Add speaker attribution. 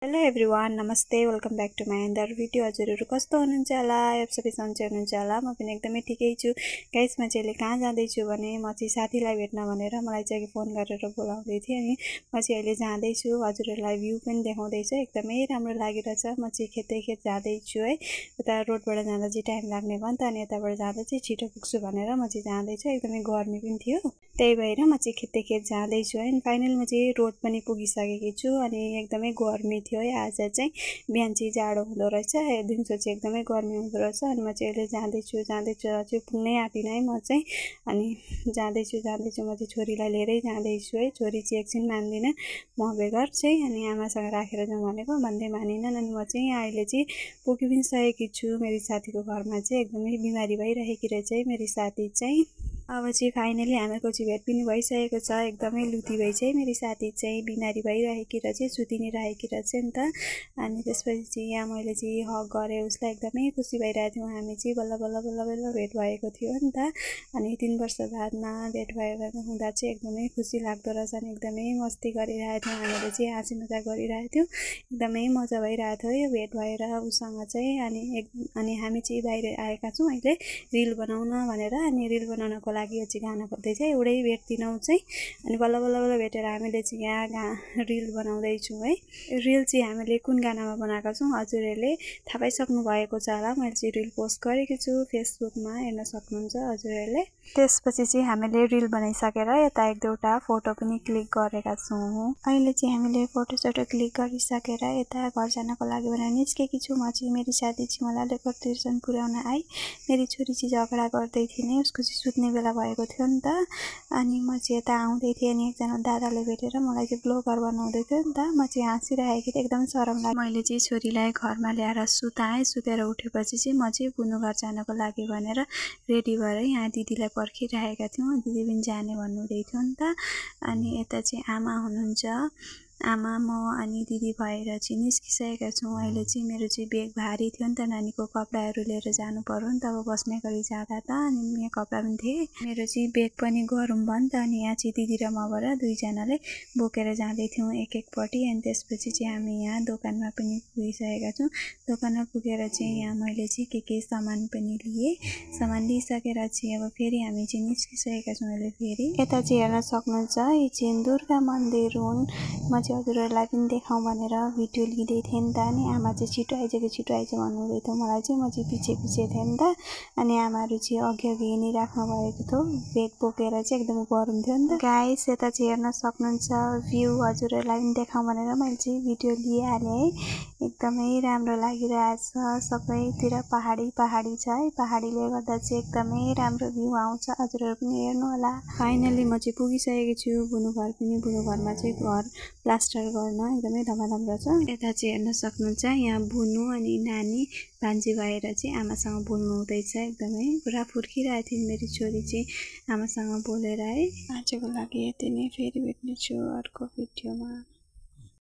Speaker 1: Hello everyone नमस्ते welcome back to my another video. हजुरहरु कस्तो हुनुहुन्छ होला, सबै सन्चै हुनुहुन्छ होला। म पनि एकदमै ठिकै छु। गाइस म चाहिँ कहाँ जाँदै छु भने म चाहिँ साथीलाई भेट्न भनेर मलाई चाहिँ फोन गरेर बोलाउँदै थिए अनि म चाहिँ अहिले जाँदै छु। हजुरहरुलाई भ्यू पनि देखाउँदै छु, एकदमै राम्रो लागिरहेछ। म चाहिँ खेतै जाँदै छु है। उता रोडबाट जाँदा चाहिँ टाइम लाग्ने भयो नि त, अनि यताबाट जाँदा चाहिँ छिटो पुग्छु भनेर म चाहिँ जाँदै छु। एकदमै गर्मी पनि थियो, त्यही भएर म चाहिँ खेत जाँदै छु है। फाइनल म चाहिँ रोड पनि पुगिसकेकी छु अनि एकदमै गर्मी थियो है। आज चाहिँ बिहान चाहिँ जाडो हुँदो रहेछ, दिउँसो चाहिँ एकदमै गर्मी हुँदो रहेछ। अनि म चाहिँ अहिले जाँदैछु चाहिँ पुग्नै आँटिन है म चाहिँ। अनि जाँदैछु म चाहिँ छोरीलाई लिएरै जाँदैछु है। छोरी चाहिँ एकछिन मान्दिनँ, म बेगर चाहिँ अनि आमासँग राखेर जाउँ भनेको भन्दै मानिनन्। अनि म चाहिँ अहिले चाहिँ पुगी पनि सकेकी छु मेरो साथीको घरमा। चाहिँ एकदमै बिमारी भइरहेकी रहेछ है मेरो साथी चाहिँ। अब चाहिँ फाइनली हामीहरूको चाहिँ भेट पनि भइसकेको छ। एकदमै लुती भइ चाहिँ मेरो साथी चाहिँ बिमारी भइरहेकी रहेछ, सुति नै रहेकी रहेछ नि त। अनि त्यसपछि चाहिँ यहाँ मैले चाहिँ हग गरेँ उसलाई, एकदमै खुसी भइरहेको थियौँ। हामी चाहिँ बल्ल भेट भएको थियो नि त। अनि 3 वर्ष बादमा भेट भएर हुँदा चाहिँ एकदमै खुसी लाग्दो रहेछ। अनि एकदमै मस्ती गरिरहेको थियौँ, हामीले चाहिँ हाँसी मजाक गरिरहेको थियौँ। एकदमै मजा भइरहेको थियो यो भेट भएर उसँग चाहिँ। अनि हामी चाहिँ बाहिर आएका छौँ अहिले रिल बनाउन भनेर। अनि रिल बनाउनको लागि चाहिँ गाना खोज्दै चाहिँ एउटै भेट्दिनौँ चाहिँ। अनि बल्ल भेटेर हामीले चाहिँ यहाँ रिल बनाउँदैछौँ है। रिल चाहिँ हामीले कुन गानामा बनाएका छौँ हजुरहरूले थाहा पाइसक्नु भएको छ होला। मैले चाहिँ रिल पोस्ट गरेकी छु फेसबुकमा, हेर्न सक्नुहुन्छ हजुरहरूले। त्यसपछि चाहिँ हामीले रिल बनाइसकेर यता 1-2वटा फोटो पनि क्लिक गरेका छौँ। अहिले चाहिँ हामीले फोटो क्लिक गरिसकेर यता घर जानको लागि भनेर निस्केकी छु म चाहिँ। मेरो साथी चाहिँ मलाई लेकर तिर्सन पुर्याउन आई। मेरी छोरी चाहिँ झगडा गर्दै थिए नै, उसको चाहिँ सुत्ने बेला भएको थियो नि त। अनि म चाहिँ यता आउँदै थिएँ अनि एकजना दादाले भेटेर मलाई चाहिँ ब्लगर बनाउँदै थियो नि त। म चाहिँ हाँसिरहेकी थिएँ, एकदम शरम लाग्यो। मैले चाहिँ छोरीलाई घरमा ल्याएर सुताएँ। सुतेर उठेपछि चाहिँ म चाहिँ बुनु घर जानको लागि भनेर रेडी भएर यहाँ दिदीलाई पर्खिरहेका थियौँ। दिदी पनि जाने भन्नुहुँदै थियो नि त। अनि यता चाहिँ आमा हुनुहुन्छ, आमा म अनि दिदी भएर चाहिँ निस्किसकेका छौँ। अहिले चाहिँ मेरो चाहिँ बेग भारी थियो नि त, नानीको कपडाहरू लिएर जानु पर्यो नि त अब बस्ने गरी जाँदा त। अनि यहाँ कपडा पनि थिए, मेरो चाहिँ बेग पनि गरौँ भयो नि त। अनि यहाँ चाहिँ दिदी र मबाट दुईजनाले बोकेर जाँदै थियौँ एक-एकपट्टि। अनि त्यसपछि चाहिँ हामी यहाँ दोकानमा पनि पुगिसकेका छौँ। दोकानमा पुगेर चाहिँ यहाँ मैले चाहिँ के सामान पनि लिएँ। सामान लिइसकेर चाहिँ अब फेरि हामी चाहिँ निस्किसकेका छौँ अहिले फेरि। यता चाहिँ हेर्न सक्नुहुन्छ यो चाहिँ दुर्गा मन्दिर हुन्। म चाहिँ हजुरहरूलाई पनि देखाउँ भनेर भिडियो लिँदै थिएँ नि त। अनि आमा चाहिँ छिटो आइज भन्नुहुँदै थियो मलाई चाहिँ। म चाहिँ पछि थिएँ नि त। अनि आमाहरू चाहिँ अघि हिँडिराख्नु भएको थियो बेग बोकेर चाहिँ, एकदम गरम थियो नि त। गाइस यता चाहिँ हेर्न सक्नुहुन्छ भ्यू, हजुरहरूलाई पनि देखाउँ भनेर मैले चाहिँ भिडियो लिइहालेँ है। एकदमै राम्रो लागिरहेछ, सबैतिर पहाडी छ है। पहाडीले गर्दा चाहिँ एकदमै राम्रो भ्यू आउँछ, हजुरहरू पनि हेर्नु होला। फाइनली म चाहिँ पुगिसकेको छु बुनु घरमा चाहिँ घर प्लास्टर गर्न एकदमै धमाधम रहेछ। यता चाहिँ हेर्न सक्नुहुन्छ यहाँ बुनु अनि नानी भान्जी भएर चाहिँ आमासँग बोल्नु हुँदैछ। एकदमै पुरा फुर्किरहेको थियो मेरो छोरी चाहिँ आमासँग बोलेर है। आजको लागि यति नै, फेरि भेट्नेछु अर्को भिडियोमा।